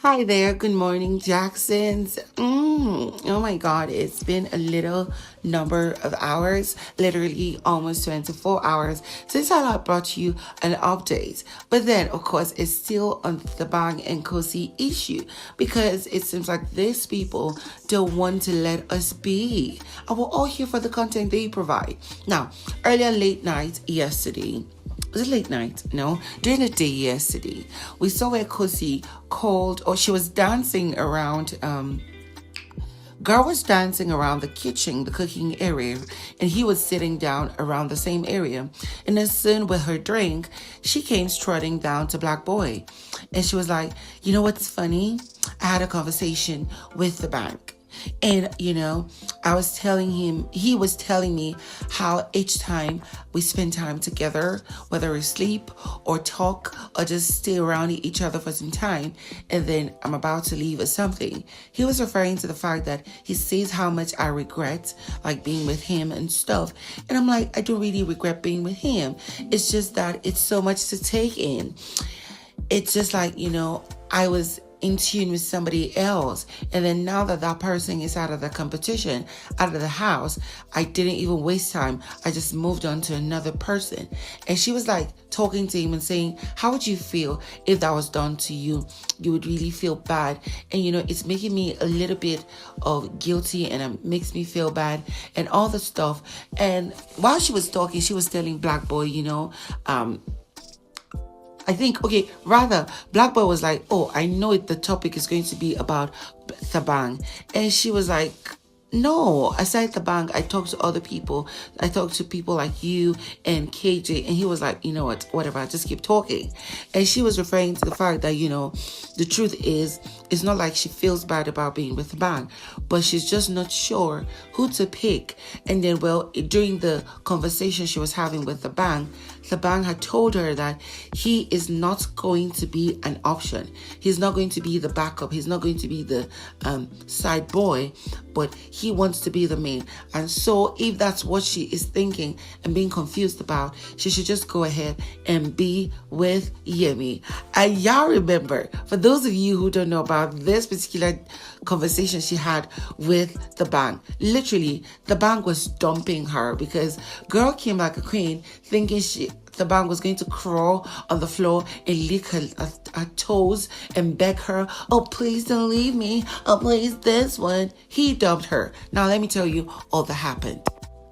Hi there, good morning, Jacksons. Oh my God, it's been a little number of hours, literally almost 24 hours, since I brought you an update. But then, of course, it's still on the Thabang and Khosi issue because it seems like these people don't want to let us be. And we're all here for the content they provide. Now, earlier late night yesterday, was it late night? No, during the day yesterday, we saw where Khosi called, or she was dancing around. Girl was dancing around the kitchen, the cooking area, and he was sitting down around the same area. And as soon with her drink, she came strutting down to Black Boy, and she was like, "You know what's funny? I had a conversation with the bank." And, I was telling him, he was telling me how each time we spend time together, whether we sleep or talk or just stay around each other for some time, and then I'm about to leave or something, he was referring to the fact that he sees how much I regret, like being with him and stuff. And I'm like, I don't really regret being with him. It's just that it's so much to take in. It's just like, I was in tune with somebody else, and then now that that person is out of the competition, out of the house, I didn't even waste time. I just moved on to another person. And she was like talking to him and saying, how would you feel if that was done to you? You would really feel bad. And it's making me a little bit of guilty, and it makes me feel bad and all the stuff. And while she was talking, she was telling Black Boy, Black Boy was like, oh, I know the topic is going to be about Thabang. And she was like, no, aside Thabang, I talked to other people. I talked to people like you and KJ. And he was like, you know what, whatever, I'll just keep talking. And she was referring to the fact that, the truth is, it's not like she feels bad about being with Thabang, but she's just not sure who to pick. And then, during the conversation she was having with Thabang had told her that he is not going to be an option. He's not going to be the backup. He's not going to be the side boy, but he wants to be the main. And so if that's what she is thinking and being confused about, she should just go ahead and be with Yemi. And y'all remember, for those of you who don't know about this particular conversation she had with Thabang, literally, Thabang was dumping her because girl came like a queen thinking Thabang was going to crawl on the floor and lick her toes and beg her, oh, please don't leave me. Oh, please, this one. He dumped her. Now, let me tell you all that happened.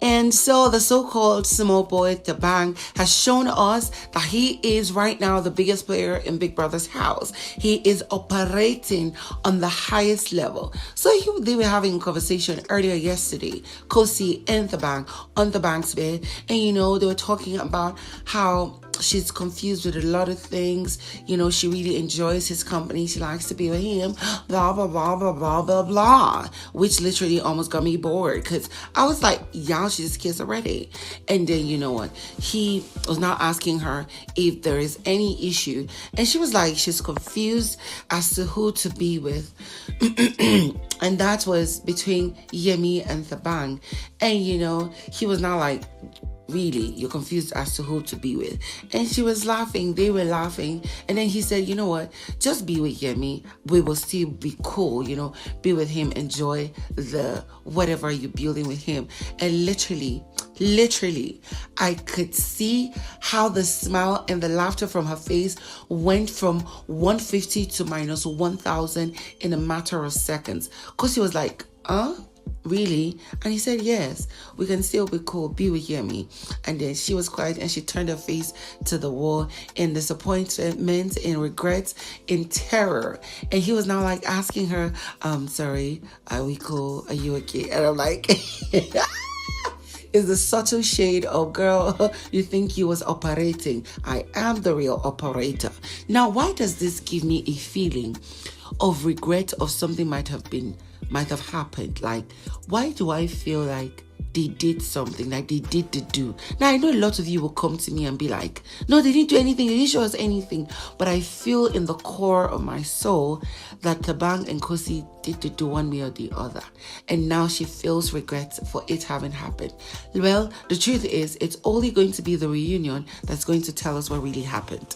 And so the so-called small boy Thabang has shown us that he is right now the biggest player in Big Brother's house. He is operating on the highest level. So they were having a conversation earlier yesterday, Khosi and Thabang on Thabang's bed. And, they were talking about how she's confused with a lot of things. She really enjoys his company. She likes to be with him, blah, blah, blah, blah, blah, blah, blah, which literally almost got me bored because I was like, y'all, she just kissed already. And then, you know what? He was now asking her if there is any issue. And she was like, she's confused as to who to be with. And that was between Yemi and Thabang. And, he was now like, really, you're confused as to who to be with. And she was laughing. They were laughing. And then he said, you know what? Just be with Yemi. We will still be cool, be with him, enjoy the whatever you're building with him. And literally, I could see how the smile and the laughter from her face went from 150 to minus 1,000 in a matter of seconds. Because he was like, really? And he said, yes, we can still be cool, be with Yemi. And then she was quiet and she turned her face to the wall in disappointment, in regrets, in terror. And he was now like asking her, sorry, are we cool? Are you okay? And I'm like, is the subtle shade of, girl, you think you was operating. I am the real operator. Now, why does this give me a feeling of regret of something might have happened? Like, why do I feel like they did something, like they did the do? Now, I know a lot of you will come to me and be like, no, they didn't do anything, they didn't show us anything. But I feel in the core of my soul that Thabang and Khosi did the do one way or the other. And now she feels regret for it having happened. Well, the truth is, it's only going to be the reunion that's going to tell us what really happened.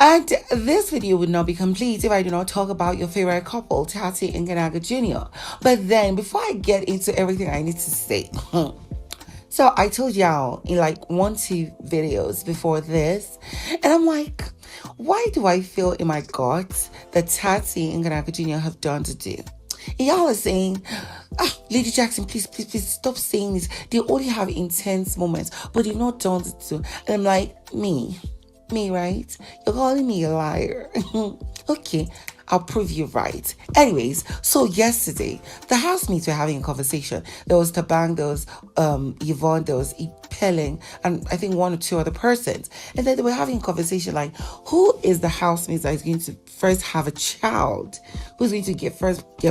And this video would not be complete if I do not talk about your favorite couple, Tsatsi and Kanaga Jr. But then, before I get into everything I need to say, so I told y'all in like 1-2 videos before this, and I'm like, why do I feel in my gut that Tsatsi and Kanaga Jr. have done to do? And y'all are saying, Lady Jackson, please stop saying this. They only have intense moments, but you're not done to do. And I'm like, me, right? You're calling me a liar. Okay, I'll prove you right. Anyways, so yesterday, the housemates were having a conversation. There was Thabang, there was Yvonne, there was ipeleng, and I think 1 or 2 other persons. And then they were having a conversation like, who is the housemates that is going to first have a child? Who's going to get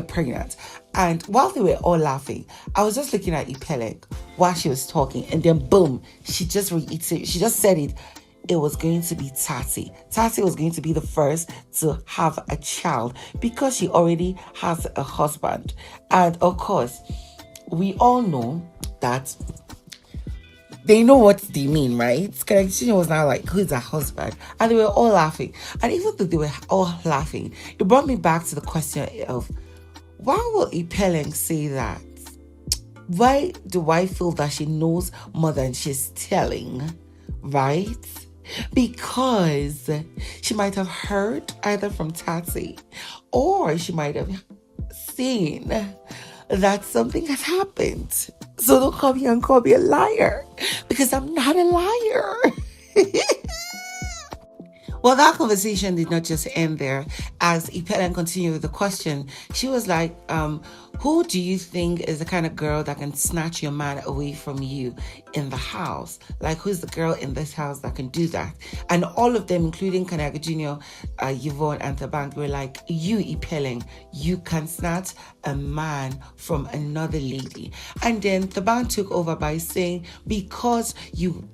pregnant? And while they were all laughing, I was just looking at ipeleng while she was talking, and then boom, she just said it. It was going to be Tsatsi. Tsatsi was going to be the first to have a child because she already has a husband. And of course, we all know that they know what they mean, right? Connection was now like, who's her husband? And they were all laughing. And even though they were all laughing, it brought me back to the question of, why will ipeleng say that? Why do I feel that she knows more than she's telling, right? Because she might have heard either from Tsatsi or she might have seen that something has happened. So don't come here and call me a liar, because I'm not a liar. Well, that conversation did not just end there. As ipeleng continued with the question, she was like, who do you think is the kind of girl that can snatch your man away from you in the house? Like, who's the girl in this house that can do that? And all of them, including Kanaga Jr., Yvonne, and Thabang, were like, you, ipeleng, you can snatch a man from another lady. And then Thabang took over by saying, because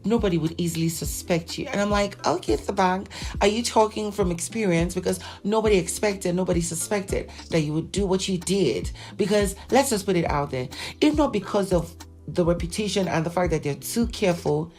nobody would easily suspect you. And I'm like, okay, Thabang, are you talking from experience? Because nobody suspected that you would do what you did. Because let's just put it out there, if not because of the reputation and the fact that they're too careful,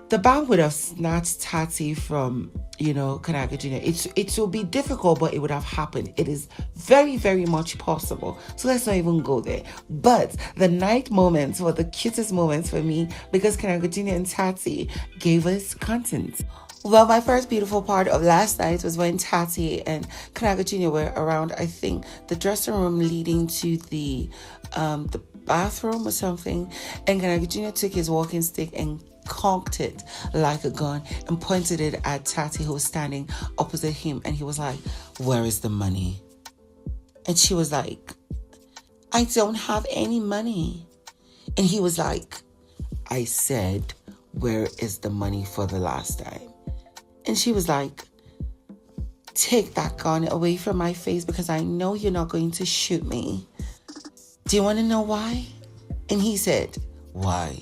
the bank would have snatched Tsatsi from, Kanaga Jr. It will be difficult, but it would have happened. It is very, very much possible. So let's not even go there. But the night moments were the cutest moments for me because Kanaga Jr. and Tsatsi gave us content. Well, my first beautiful part of last night was when Tsatsi and Kanaga Jr. were around, I think, the dressing room leading to the bathroom or something. And Kanaga Jr. took his walking stick and conked it like a gun and pointed it at Tsatsi, who was standing opposite him. And he was like, where is the money? And she was like, I don't have any money. And he was like, I said, where is the money for the last time? And she was like, take that gun away from my face because I know you're not going to shoot me. Do you want to know why? And he said, why?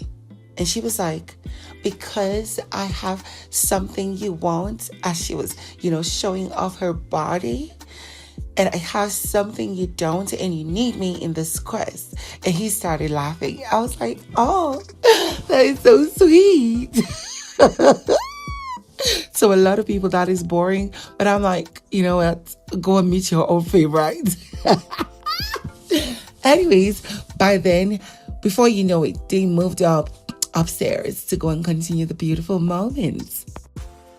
And she was like, because I have something you want. As she was, showing off her body. And I have something you don't, and you need me in this quest. And he started laughing. I was like, oh, that is so sweet. So a lot of people, that is boring. But I'm like, you know what? Go and meet your own favorite. Anyways, by then, before you know it, they moved upstairs to go and continue the beautiful moments.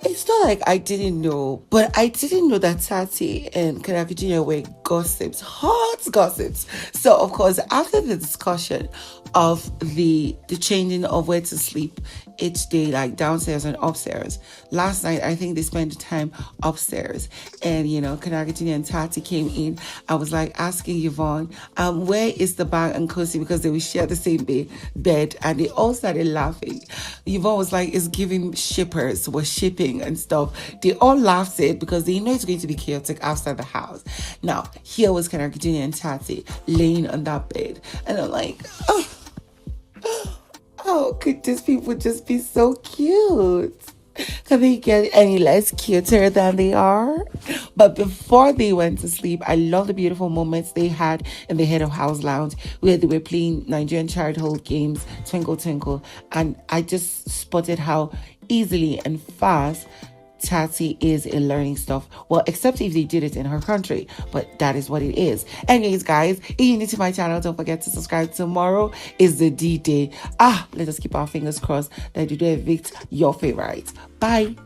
It's not like I didn't know, but I didn't know that Tsatsi and Kanaga Jr. were gossips, hot gossips. So, of course, after the discussion of the changing of where to sleep each day, like downstairs and upstairs, last night, I think they spent the time upstairs. And, Kanaga Jr. and Tsatsi came in. I was like asking Yvonne, where is Thabang and Khosi? Because they would share the same bed. And they all started laughing. Yvonne was like, it's giving shippers, we're shipping and stuff. They all laughed it because they know it's going to be chaotic outside the house. Now, here was Kanaga Jr. and Tsatsi laying on that bed. And I'm like, oh, could these people just be so cute? Can they get any less cuter than they are? But before they went to sleep, I love the beautiful moments they had in the head of house lounge where they were playing Nigerian childhood games, Twinkle Twinkle. And I just spotted how easily and fast Tsatsi is in learning stuff. Well, except if they did it in her country, but that is what it is. Anyways, guys, if you're new to my channel, don't forget to subscribe. Tomorrow is the D-Day. Let us keep our fingers crossed that you do evict your favorites. Bye.